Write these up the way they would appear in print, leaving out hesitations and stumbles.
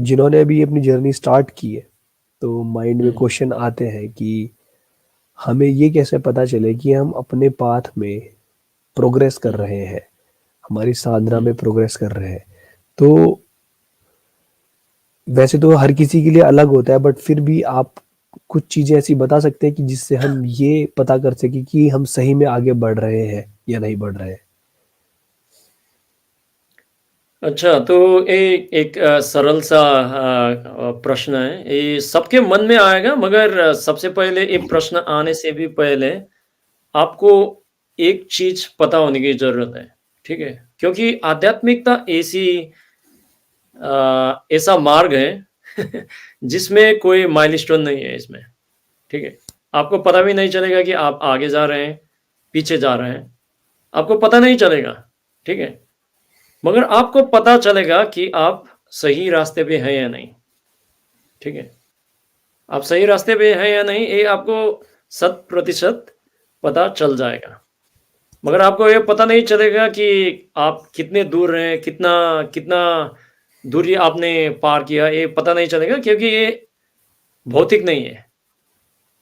जिन्होंने अभी अपनी जर्नी स्टार्ट की है, तो माइंड में हम्म क्वेश्चन आते हैं कि हमें ये कैसे पता चले कि हम अपने पाथ में प्रोग्रेस कर हम्म रहे हैं, हमारी साधना में हम्म प्रोग्रेस कर रहे हैं। तो वैसे तो हर किसी के लिए अलग होता है, बट फिर भी आप कुछ चीजें ऐसी बता सकते हैं कि जिससे हम ये पता कर सके कि हम सही में आगे बढ़ रहे हैं या नहीं बढ़ रहे हैं। अच्छा, तो ये एक सरल सा प्रश्न है। ये सबके मन में आएगा, मगर सबसे पहले ये प्रश्न आने से भी पहले आपको एक चीज़ पता होने की ज़रूरत है, ठीक है? क्योंकि आध्यात्मिकता ऐसा मार्ग है जिसमें कोई माइलस्टोन नहीं है इसमें, ठीक है? आपको पता भी नहीं चलेगा कि आप आगे जा रहे हैं, पीछे जा रहे हैं, आपको पता नहीं चलेगा, ठीक है? मगर आपको पता चलेगा कि आप सही रास्ते पे हैं या नहीं, ठीक है? आप सही रास्ते पे हैं या नहीं, ये आपको 100% पता चल जाएगा। मगर आपको ये पता नहीं चलेगा कि आप कितने दूर हैं, कितना कितना दूरी आपने पार किया, ये पता नहीं चलेगा, क्योंकि ये भौतिक नहीं है,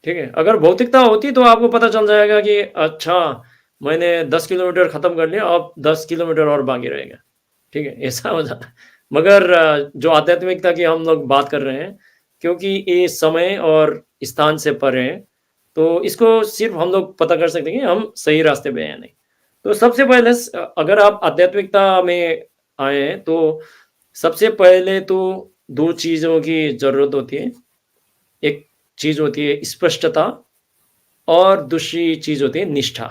ठीक है? अगर भौतिकता होती तो आपको पता चल जाएगा कि अच्छा, मैंने 10 किलोमीटर खत्म कर लिया, अब 10 किलोमीटर और बाकी रहेगा, ठीक है? ऐसा हो जाता है। मगर जो आध्यात्मिकता की हम लोग बात कर रहे हैं, क्योंकि ये समय और स्थान से परे है, तो इसको सिर्फ़ हम लोग पता कर सकते हैं कि हम सही रास्ते पे हैं या नहीं। तो सबसे पहले अगर आप आध्यात्मिकता में आए हैं, तो सबसे पहले तो 2 चीज़ों की ज़रूरत होती है। एक चीज़ होती है स्पष्टता, और दूसरी चीज़ होती है निष्ठा,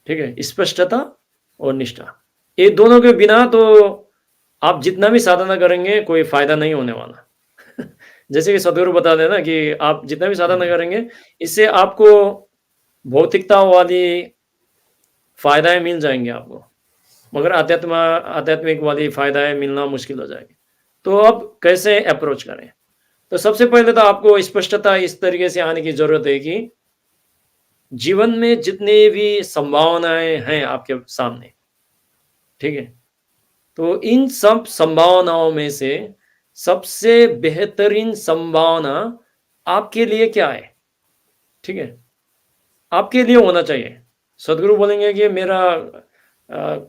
ठीक है? स्पष्टता और निष्ठा। ये दोनों के बिना तो आप जितना भी साधना करेंगे, कोई फ़ायदा नहीं होने वाला। जैसे कि सद्गुरु बताते हैं ना कि आप जितना भी साधना करेंगे, इससे आपको भौतिकता वाली फ़ायदाएँ मिल जाएँगी आपको, मगर आध्यात्मिक वाली फ़ायदाएँ मिलना मुश्किल हो जाएगी। तो अब कैसे अप्रोच करें? तो सबसे पहले तो आपको स्पष्टता इस तरीके से आने की ज़रूरत है कि जीवन में जितनी भी संभावनाएँ हैं आपके सामने, ठीक है? तो इन सब संभावनाओं में से सबसे बेहतरीन संभावना आपके लिए क्या है? ठीक है? आपके लिए होना चाहिए। सद्गुरु बोलेंगे कि मेरा अ,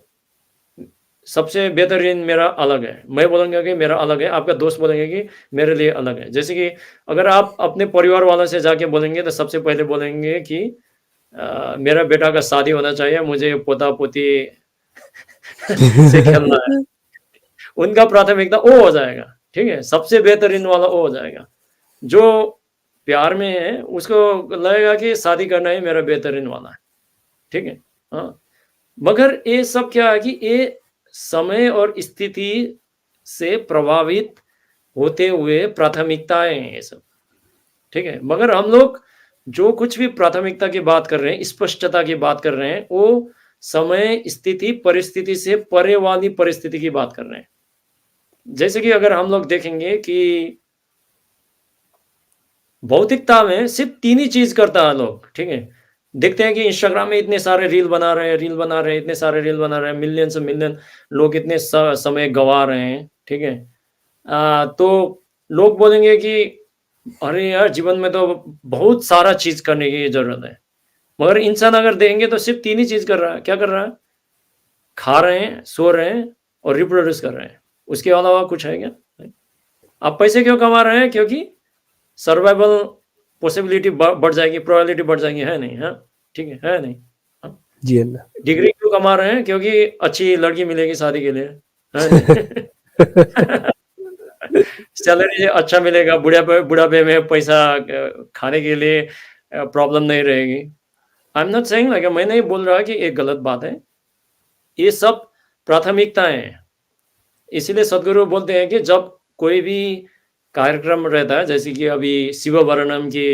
सबसे बेहतरीन मेरा अलग है। मैं बोलूँगा कि मेरा अलग है, आपका दोस्त बोलेंगे कि मेरे लिए अलग है। जैसे कि अगर आप अपने परिवार वालों से जाके बोलेंगे, तो सबसे पहले बोलेंगे कि मेरा बेटा का शादी होना चाहिए, मुझे पोता-पोती से खेलना है। उनका प्राथमिकता वो हो जाएगा, ठीक है? सबसे बेहतरीन वाला वो हो जाएगा। जो प्यार में है, उसको लगेगा कि शादी करना ही मेरा बेहतरीन वाला है, ठीक है? हाँ, मगर ये सब क्या है कि ये समय और स्थिति से प्रभावित होते हुए प्राथमिकताएँ हैं ये सब, ठीक है? मगर हम लोग जो कुछ भी प्राथमिकता की बात कर रहे हैं, स्पष्टता की बात कर रहे हैं, वो समय, स्थिति, परिस्थिति से परे वाली परिस्थिति की बात कर रहे हैं। जैसे कि अगर हम लोग देखेंगे कि भौतिकता में सिर्फ़ 3 ही चीज़ करता है लोग, ठीक है? देखते हैं कि इंस्टाग्राम में इतने सारे रील बना रहे हैं, इतने सारे रील बना रहे हैं, मिलियन से मिलियन लोग इतने समय गँवा रहे हैं, ठीक है? तो लोग बोलेंगे कि अरे यार! जीवन में तो बहुत सारा चीज़ करने की ज़रूरत है। मगर इंसान अगर देखेंगे तो सिर्फ़ 3 ही चीज़ कर रहा है, क्या कर रहा है? खा रहे हैं, सो रहे हैं और रिप्रोड्यूस कर रहे हैं। उसके अलावा कुछ है क्या? नहीं। आप पैसे क्यों कमा रहे हैं? क्योंकि सर्वाइवल पॉसिबिलिटी बढ़ जाएगी, प्रोबेबिलिटी बढ़ जाएगी, है नहीं? हाँ, ठीक है नहीं? हाँ, जी अल्लाह। डिग्री क्यों कमा रहे हैं? क्योंकि अच्छी लड़की मिलेगी शादी के लिए, है नहीं? सैलरी अच्छा मिलेगा, बुढ़ापे में पैसा खाने के लिए प्रॉब्लम नहीं रहेगी। I am not saying like मैं नहीं बोल रहा कि ये गलत बात है। ये सब प्राथमिकताएँ हैं। इसीलिए सद्गुरु बोलते हैं कि जब कोई भी कार्यक्रम रहता है, जैसे कि अभी शिववर्णम की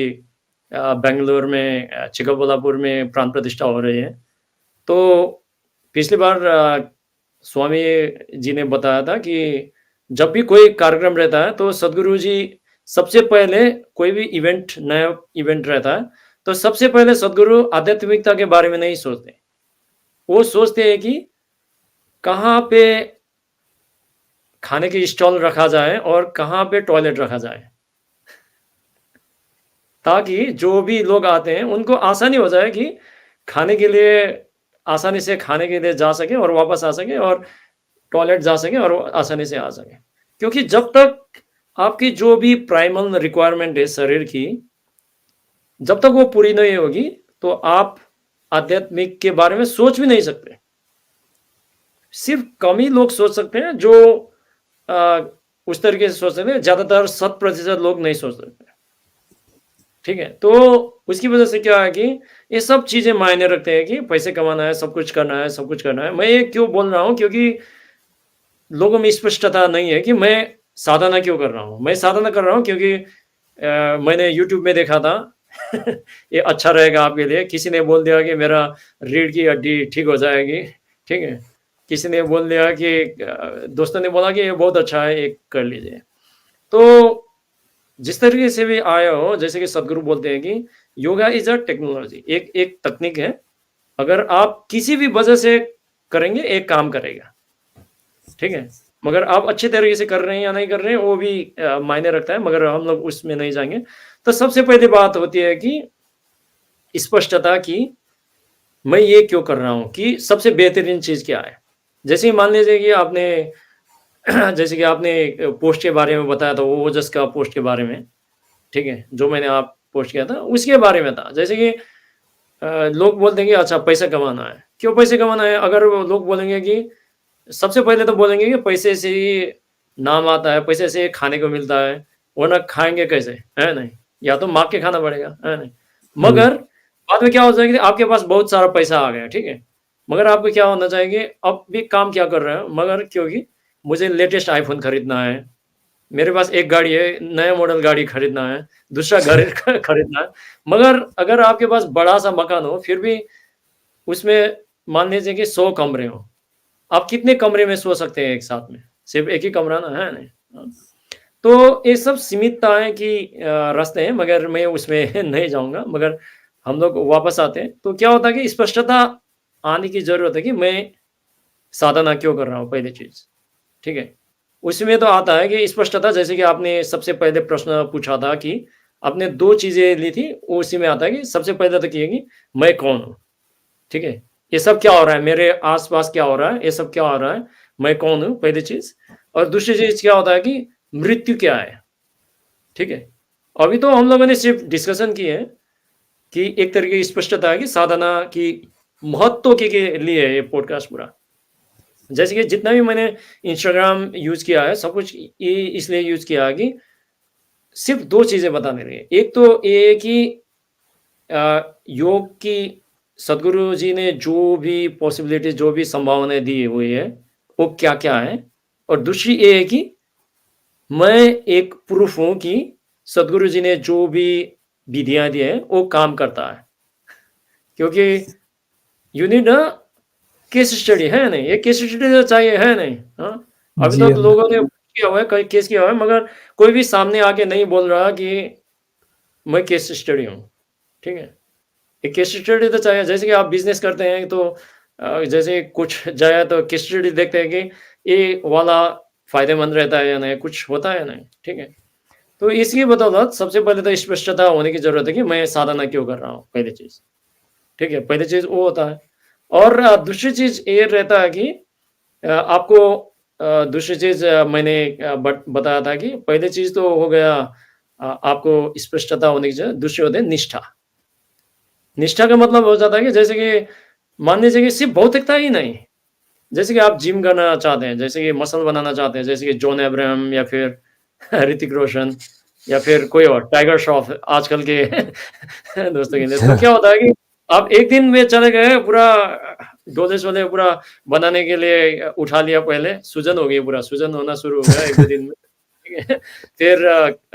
बेंगलोर में चिಕ್ಕबल्लापुर में प्राण प्रतिष्ठा हो रही है। तो पिछली बार स्वामी जी ने बताया था कि जब भी कोई कार्यक्रम रहता है, तो सद्गुरु जी सबसे पहले कोई भी नया इवेंट रहता है, तो सबसे पहले सद्गुरु आध्यात्मिकता के बारे में नहीं सोचते। वो सोचते हैं कि कहाँ पे खाने की स्टॉल रखा जाए और कहाँ पे टॉयलेट रखा जाए। ताकि जो भी लोग आते हैं उनको आसानी हो जाए कि खाने के लिए आसानी से खाने के लिए जा सकें और वापस आ सकें और टॉयलेट जा सकें और आसानी से आ सकें। क्योंकि जब तक आपकी जो भी प्राइमल रिक्वायरमेंट है शरीर की, जब तक वो पूरी नहीं होगी, तो आप आध्यात्मिक के बारे में सोच भी नहीं सकते। सिर्फ़ कम ही लोग सोच सकते हैं जो अ, उस तरीके से सोच सकते हैं, ज़्यादातर 100% लोग नहीं सोच सकते। ठीक है? तो उसकी वजह से क्या है कि ये सब चीज़ें मायने रखते हैं कि पैसे कमाना है, सब कुछ करना है, सब कुछ करना है। मैं ये क्यों बोल रहा हूँ क्योंकि लोगों में स्पष्टता नहीं है कि मैं साधना क्यों कर रहा हूँ। मैं साधना कर रहा हूँ क्योंकि मैंने यूट्यूब में देखा था ये अच्छा रहेगा आपके लिए। किसी ने बोल दिया कि मेरा रीढ़ की हड्डी ठीक हो जाएगी, ठीक है? किसी ने बोल दिया कि दोस्तों ने बोला कि ये बहुत अच्छा है, ये कर लीजिए। तो जिस तरीके से भी आया हो, जैसे कि सद्गुरु बोलते हैं कि योगा इज़ अ टेक्नोलॉजी, एक एक तकनीक है। अगर आप किसी भी वजह से करेंगे, एक काम करेगा, ठीक है? मगर आप अच्छे तरीके से कर रहे हैं या नहीं कर रहे हैं, वो भी मायने रखता है, मगर हम लोग उसमें नहीं जाएँगे। तो सबसे पहली बात होती है कि स्पष्टता कि मैं ये क्यों कर रहा हूँ, कि सबसे बेहतरीन चीज़ क्या है? जैसे कि मान लीजिए कि आपने जैसे कि आपने पोस्ट के बारे में बताया था, वो ओजस का पोस्ट के बारे में, ठीक है? जो मैंने आप पोस्ट किया था, उसके बारे में था। जैसे कि लोग बोलते हैं कि अच्छा पैसा कमाना है। क्यों पैसे कमाना है? अगर वो लोग बोलेंगे कि सबसे पहले तो बोलेंगे कि पैसे से ही नाम आता है, पैसे से खाने को मिलता है, वरना खाएँगे कैसे? है नहीं? या तो माँग के खाना पड़ेगा, है नहीं? हुँ, मगर बाद में क्या हो जाएगा कि आपके पास बहुत सारा पैसा आ गया, ठीक है? मगर आपको क्या होना चाहिए, अब भी काम क्या कर रहे हो? मगर क्योंकि मुझे लेटेस्ट आईफ़ोन खरीदना है, मेरे पास एक गाड़ी है, नया मॉडल गाड़ी खरीदना है, दूसरा घर ख खरीदना है। मगर अगर आपके पास बड़ा-सा मकान हो, फिर भी उसमें मान लीजिए कि 100 कमरे हों, आप कितने कमरे में सो सकते हैं एक साथ में? सिर्फ़ एक ही कमरा ना, है नहीं? हाँ। तो ये सब सीमितताएँ की रास्ते हैं, मगर मैं उसमें नहीं जाऊँगा, मगर हम लोग वापस आते हैं। तो क्या होता है कि स्पष्टता आने की ज़रूरत है कि मैं साधना क्यों कर रहा हूँ, पहली चीज़, ठीक है? उसमें तो आता है कि स्पष्टता, जैसे कि आपने सबसे पहले प्रश्न पूछा था कि आपने 2 चीज़ें ली थी, उसी में आता है कि सबसे पहले तो ये कि मैं कौन हूँ? ठीक है? ये सब क्या हो रहा है? मेरे आस-पास क्या हो रहा है? ये सब क्या हो रहा है? मैं कौन हूँ? पहली चीज़। और दूसरी चीज़ क्या होता है कि मृत्यु क्या है? ठीक है? अभी तो हम लोगों ने सिर्फ़ डिस्कशन की है कि एक तरीके की स्पष्टता है कि साधना की महत्व के लिए है ये पॉडकास्ट पूरा। जैसे कि जितना भी मैंने इंस्टाग्राम यूज़ किया है, सब कुछ ये इसलिए यूज़ किया है कि सिर्फ़ 2 चीज़ें बताने के लिए। एक तो ये है कि योग की सद्गुरु जी ने जो भी पॉसिबिलिटीज़, जो भी संभावनाएँ दी हुई है, वो क्या-क्या है? और दूसरी ये है कि मैं एक प्रूफ़ हूँ कि सद्गुरु जी ने जो भी विधियाँ दी हैं, वो काम करता है। क्योंकि you need a case study, है नहीं? ये केस स्टडी तो चाहिए, है नहीं? हाँ? अभी जी तक हाँ। लोगों ने किया हुआ है, कई केस किया हुआ है, मगर कोई भी सामने आके नहीं बोल रहा कि मैं केस स्टडी हूँ, ठीक है? एक केस स्टडी तो चाहिए, जैसे कि आप बिज़नेस करते हैं तो जैसे कुछ जगह तो केस स्टडी देखते हैं कि ये वाला फ़ायदेमंद रहता है या नहीं, कुछ होता है या नहीं, ठीक है? तो इसकी बदौलत सबसे पहले तो स्पष्टता होने की ज़रूरत है कि मैं साधना क्यों कर रहा हूँ, पहली चीज़, ठीक है? पहली चीज़ वो होता है। और दूसरी चीज़ ये रहता है कि आपको दूसरी चीज़ मैंने बट बताया था कि पहली चीज़ तो हो गया आपको स्पष्टता होने की ज़रूरत, दूसरी होती है निष्ठा। निष्ठा का मतलब हो जाता है कि जैसे कि मान लीजिए कि सिर्फ़ भौतिकता ही नहीं, जैसे कि आप जिम करना चाहते हैं, जैसे कि मसल बनाना चाहते हैं, जैसे कि जॉन अब्राहम या फिर ऋतिक रोशन या फिर कोई और टाइगर श्रॉफ आजकल के दोस्तों के लिए। तो क्या होता है कि आप एक दिन में चले गए पूरा डोले-शोले पूरा बनाने के लिए उठा लिया पहले, सूजन हो गई पूरा, सूजन होना शुरू हो गया 1-2 दिन में, ठीक है? फिर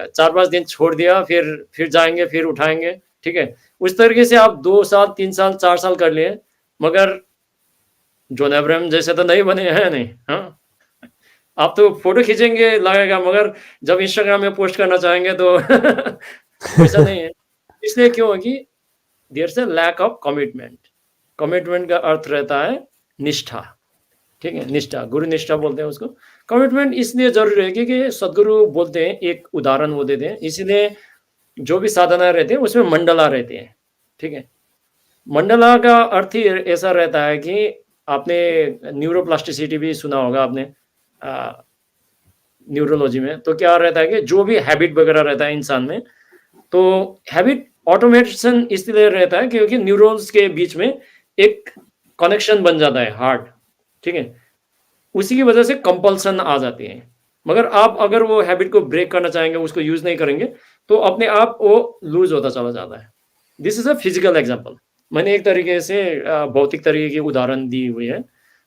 4-5 दिन छोड़ दिया, फिर जाएँगे, फिर उठाएँगे, ठीक है? उस तरीके से आप 2 साल, 3 साल, 4 साल कर लिए, मगर जॉन अब्राहम जैसे तो नहीं बने, हैं नहीं? हाँ? आप तो फ़ोटो खींचेंगे लगेगा, मगर जब इंस्टाग्राम में पोस्ट करना चाहेंगे तो वैसा नहीं है। इसलिए क्यों है कि there is a lack of commitment. Commitment का अर्थ रहता है निष्ठा, ठीक है? निष्ठा, गुरु निष्ठा बोलते हैं उसको। कमिटमेंट इसलिए ज़रूरी है क्योंकि सद्गुरु बोलते हैं, एक उदाहरण वो देते हैं, इसीलिए जो भी साधना रहते हैं उसमें मंडला रहते हैं, ठीक है? मंडला का अर्थ ही ऐसा रहता है कि आपने न्यूरोप्लास्टिसिटी भी सुना होगा आपने अ, न्यूरोलॉजी में, तो क्या रहता है कि जो भी हैबिट वगैरह रहता है इंसान में, तो हैबिट ऑटोमेशन इसलिए रहता है क्योंकि न्यूरॉन्स के बीच में एक कनेक्शन बन जाता है हार्ट, ठीक है? उसी की वजह से कंपल्सन आ जाती है। मगर आप अगर वो हैबिट को ब्रेक करना चाहेंगे, उसको यूज़ नहीं करेंगे, तो अपने आप वो लूज़ होता चला जाता है। This is a physical example. मैंने एक तरीके से भौतिक तरीके की उदाहरण दी हुई है।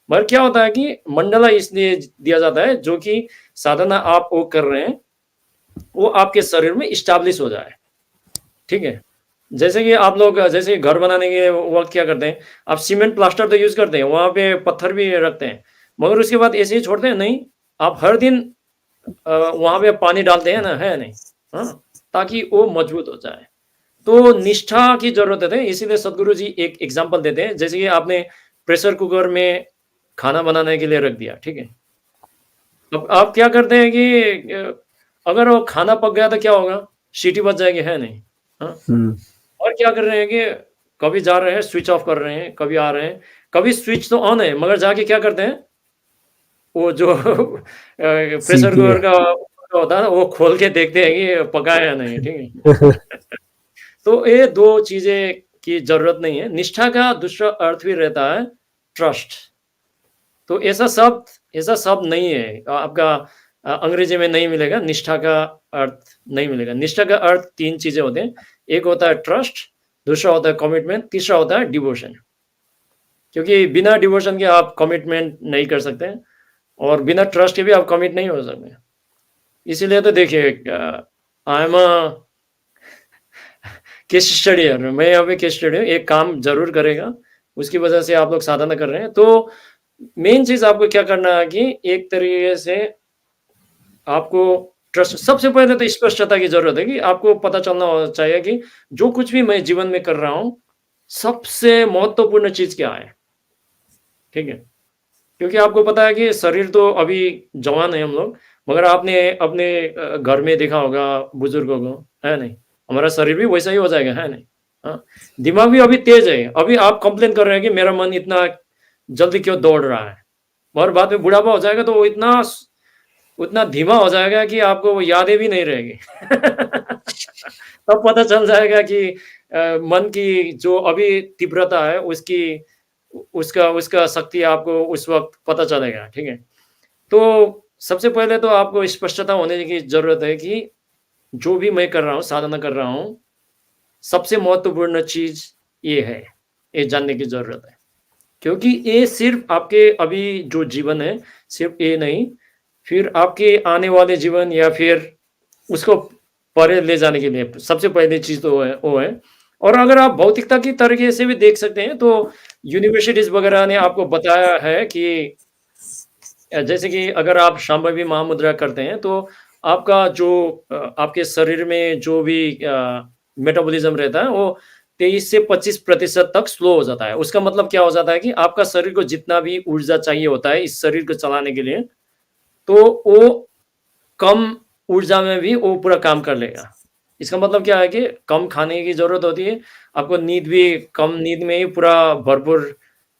मगर क्या होता है कि मंडला इसलिए दिया जाता है, जो कि साधना आप वो कर रहे हैं, वो आपके शरीर में एस्टेब्लिश हो जाए, ठीक है? जैसे कि आप लोग जैसे घर बनाने के वक़्त क्या करते हैं, आप सीमेंट प्लास्टर तो यूज़ करते हैं, वहाँ पे पत्थर भी रखते हैं, मगर उसके बाद ऐसे ही छोड़ते हैं? नहीं, आप हर दिन वहाँ पे पानी डालते हैं ना, है नहीं? हाँ, ताकि वो मजबूत हो जाए। तो निष्ठा की ज़रूरत है, इसीलिए सद्गुरु जी एक एग्ज़ाम्पल देते हैं, जैसे कि आपने प्रेशर कुकर में खाना बनाने के लिए रख दिया, ठीक है? अब आप क्या करते हैं कि अगर वो खाना पक गया तो क्या होगा? सीटी बज जाएगी, है नहीं? हाँ? हुँ। और क्या कर रहे हैं कि कभी जा रहे हैं, स्विच ऑफ कर रहे हैं, कभी आ रहे हैं, कभी स्विच तो ऑन है, मगर जाके क्या करते हैं, वो जो प्रेशर सीटी कुकर है। का होता है ना, वो खोल के देखते हैं कि पका है या नहीं, ठीक है? तो ये 2 चीज़ें की ज़रूरत नहीं है। निष्ठा का दूसरा अर्थ भी रहता है ट्रस्ट। तो ऐसा शब्द नहीं है आपका अंग्रेजी में नहीं मिलेगा, निष्ठा का अर्थ नहीं मिलेगा। निष्ठा का अर्थ 3 चीज़ें होते हैं। एक होता है ट्रस्ट, दूसरा होता है कमिटमेंट, तीसरा होता है डिवोशन। क्योंकि बिना डिवोशन के आप कमिटमेंट नहीं कर सकते हैं और बिना ट्रस्ट के भी आप कमिट नहीं हो सकते। इसीलिए तो देखिए I am a case study है, मैं यहाँ पे केस स्टडी हूँ, एक काम ज़रूर करेगा, उसकी वजह से आप लोग साधना कर रहे हैं। तो मेन चीज़ आपको क्या करना है कि एक तरीके से आपको ट्रस्ट सबसे पहले तो स्पष्टता की ज़रूरत है कि आपको पता चलना चाहिए कि जो कुछ भी मैं जीवन में कर रहा हूँ, सबसे महत्वपूर्ण चीज़ क्या है, ठीक है? क्योंकि आपको पता है कि शरीर तो अभी जवान है हम लोग, मगर आपने अपने घर में देखा होगा बुजुर्गों को, है नहीं? हमारा शरीर भी वैसा ही हो जाएगा, है नहीं? हाँ, दिमाग भी अभी तेज़ है, अभी आप कंप्लेन कर रहे हैं कि मेरा मन इतना जल्दी क्यों दौड़ रहा है, और बाद में बुढ़ापा हो जाएगा तो वो उतना धीमा हो जाएगा कि आपको वो यादें भी नहीं रहेगी। तब पता चल जाएगा कि मन की जो अभी तीव्रता है उसका उसका शक्ति आपको उस वक़्त पता चलेगा, ठीक है? तो सबसे पहले तो आपको स्पष्टता होने की ज़रूरत है कि जो भी मैं कर रहा हूँ, साधना कर रहा हूँ, सबसे महत्वपूर्ण चीज़ ये है, ये जानने की ज़रूरत है। क्योंकि ये सिर्फ़ आपके अभी जो जीवन है, सिर्फ़ ये नहीं, फिर आपके आने वाले जीवन या फिर उसको परे ले जाने के लिए सबसे पहली चीज़ तो वो है। और अगर आप भौतिकता की तरीके से भी देख सकते हैं, तो यूनिवर्सिटीज़ वगैरह ने आपको बताया है कि जैसे कि अगर आप शांभवी महामुद्रा करते हैं, तो आपका जो आपके शरीर में जो भी मेटाबॉलिज़्म रहता है, वो 23 से 25% तक स्लो हो जाता है। उसका मतलब क्या हो जाता है कि आपका शरीर को जितना भी ऊर्जा चाहिए होता है इस शरीर को चलाने के लिए, तो वो कम ऊर्जा में भी वो पूरा काम कर लेगा। इसका मतलब क्या है कि कम खाने की ज़रूरत होती है, आपको नींद भी कम नींद में ही पूरा भरपूर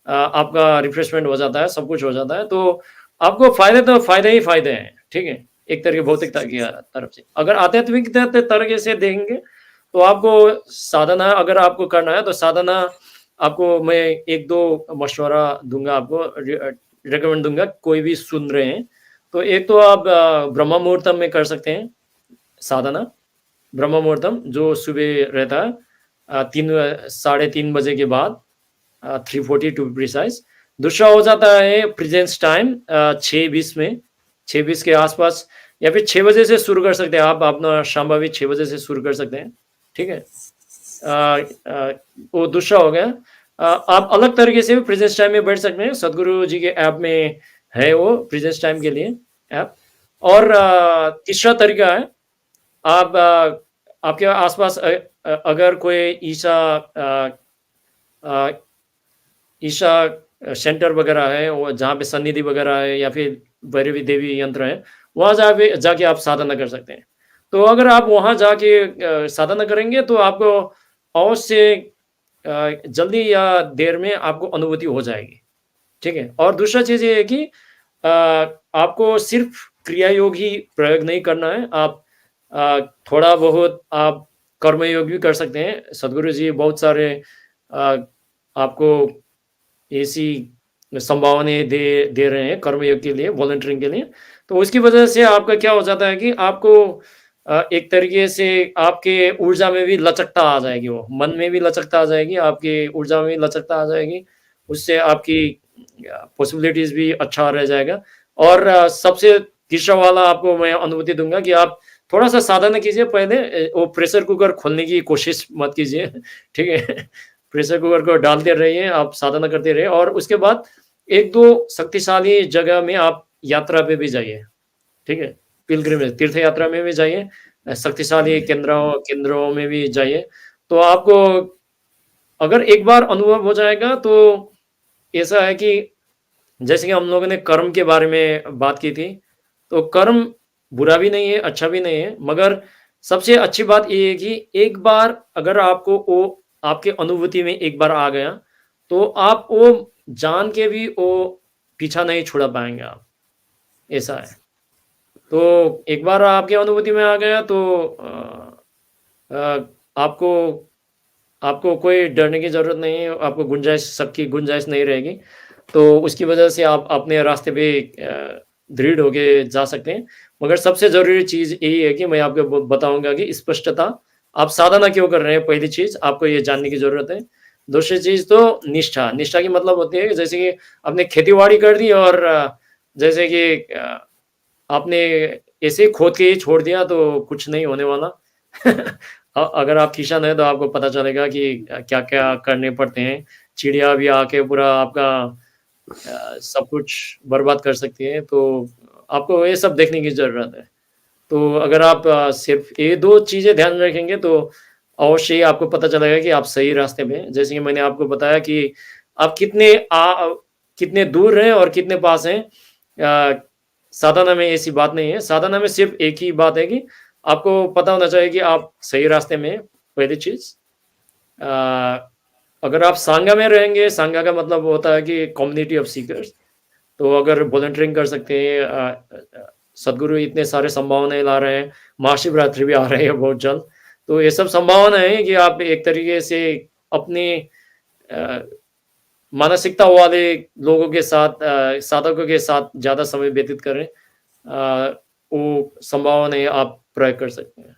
आपका रिफ्रेशमेंट हो जाता है, सब कुछ हो जाता है, तो आपको फ़ायदे तो फ़ायदे ही फ़ायदे हैं, ठीक है? एक तरीके भौतिकता की तरफ से। अगर आध्यात्मिक तरीके से देखेंगे, तो आपको साधना अगर आपको करना है, तो साधना आपको मैं 1-2 मशवरा दूँगा आपको रिकमेंड दूँगा, कोई भी सुन रहे हैं। तो एक तो आप ब्रह्म मुहूर्तम में कर सकते हैं साधना, ब्रह्म मुहूर्तम जो सुबह रहता है 3 साढ़े 3 बजे के बाद 3:40 टू बी प्रिसाइज़। दूसरा हो जाता है प्रेज़ेंस टाइम 6:20 में, 6:20 के आस-पास या फिर 6 बजे से शुरू कर सकते हैं आप अपना शांभवी 6 बजे से शुरू कर सकते हैं, ठीक है? अ, वो दूसरा हो गया। आप अलग तरीके से भी प्रेज़ेंस टाइम में बैठ सकते हैं, सद्गुरु जी के ऐप में है वो प्रेज़ेंस टाइम के लिए ऐप। और तीसरा तरीका है, आप आपके आस-पास अगर कोई ईशा सेंटर वगैरह है, वो जहाँ पे सन्निधि वगैरह है या फिर भैरवी देवी यंत्र है, वहाँ जाके जाके आप साधना कर सकते हैं। तो अगर आप वहाँ जाके साधना करेंगे तो आपको अवश्य जल्दी या देर में आपको अनुभूति हो जाएगी, ठीक है? और दूसरा चीज़ ये है कि आपको सिर्फ़ क्रिया योग ही प्रयोग नहीं करना है, आप थोड़ा बहुत आप कर्मयोग भी कर सकते हैं। सद्गुरु जी बहुत सारे अ, आपको ऐसी संभावनाएँ दे दे रहे हैं कर्मयोग के लिए, वॉलंटियरिंग के लिए। तो उसकी वजह से आपका क्या हो जाता है कि आपको एक तरीके से आपके ऊर्जा में भी लचकता आ जाएगी वो, मन में भी लचकता आ जाएगी, आपकी ऊर्जा में भी लचकता आ जाएगी। उससे आपकी पॉसिबिलिटीज़ भी अच्छा रह जाएगा और सबसे तीसरा वाला आपको मैं अनुभूति दूँगा कि आप थोड़ा-सा साधना कीजिए पहले वो प्रेशर कुकर खोलने की कोशिश मत कीजिए, ठीक है? प्रेशर कुकर को डालते रहिए, आप साधना करते रहिए और उसके बाद 1-2 शक्तिशाली जगह में आप यात्रा पे भी जाइए, ठीक है? पिलग्रिमेज तीर्थ यात्रा में भी जाइए, शक्तिशाली केंद्रों केंद्रों में भी जाइए। तो आपको अगर एक बार अनुभव हो जाएगा तो ऐसा है कि जैसे कि हम लोगों ने कर्म के बारे में बात की थी, तो कर्म बुरा भी नहीं है, अच्छा भी नहीं है, मगर सबसे अच्छी बात ये है कि एक बार अगर आपको वो आपके अनुभूति में एक बार आ गया, तो आप वो जान के भी वो पीछा नहीं छुड़ा पाएँगे आप, ऐसा है। तो एक बार आपकी अनुभूति में आ गया तो आपको आपको कोई डरने की ज़रूरत नहीं है, आपको गुंजाइश शक की गुंजाइश नहीं रहेगी। तो उसकी वजह से आप अपने रास्ते पे दृढ़ होके जा सकते हैं। मगर सबसे ज़रूरी चीज़ यही है कि मैं आपको बताऊँगा कि स्पष्टता, आप साधना क्यों कर रहे हैं पहली चीज़ आपको ये जानने की ज़रूरत है। दूसरी चीज़ तो निष्ठा, निष्ठा की मतलब होती है कि जैसे कि आपने खेती-बाड़ी कर दी और जैसे कि आपने ऐसे ही खोद के ही छोड़ दिया तो कुछ नहीं होने वाला। अगर आप किसान हैं तो आपको पता चलेगा कि क्या-क्या करने पड़ते हैं। चिड़िया भी आके पूरा आपका सब कुछ बर्बाद कर सकती है, तो आपको ये सब देखने की ज़रूरत है। तो अगर आप सिर्फ़ ये 2 चीज़ें ध्यान में रखेंगे तो अवश्य ही आपको पता चलेगा कि आप सही रास्ते पे हैं। जैसे कि मैंने आपको बताया कि आप कितने दूर हैं और कितने पास हैं। साधना में ऐसी बात नहीं है। साधना में सिर्फ़ एक ही बात है कि आपको पता होना चाहिए कि आप सही रास्ते में हैं, पहली चीज़। अ, अगर आप सांगा में रहेंगे, सांगा का मतलब होता है कि कम्युनिटी ऑफ सीकर्स। तो अगर वॉलंटियरिंग कर सकते हैं सद्गुरु इतने सारे संभावनाएँ ला रहे हैं, महाशिवरात्रि भी आ रही है बहुत जल्द। तो ये सब संभावना है कि आप एक तरीके से अपनी अ, मानसिकता वाले लोगों के साथ साधकों के साथ ज़्यादा समय व्यतीत करें। वो संभावनाएँ आप प्रयोग कर सकते हैं।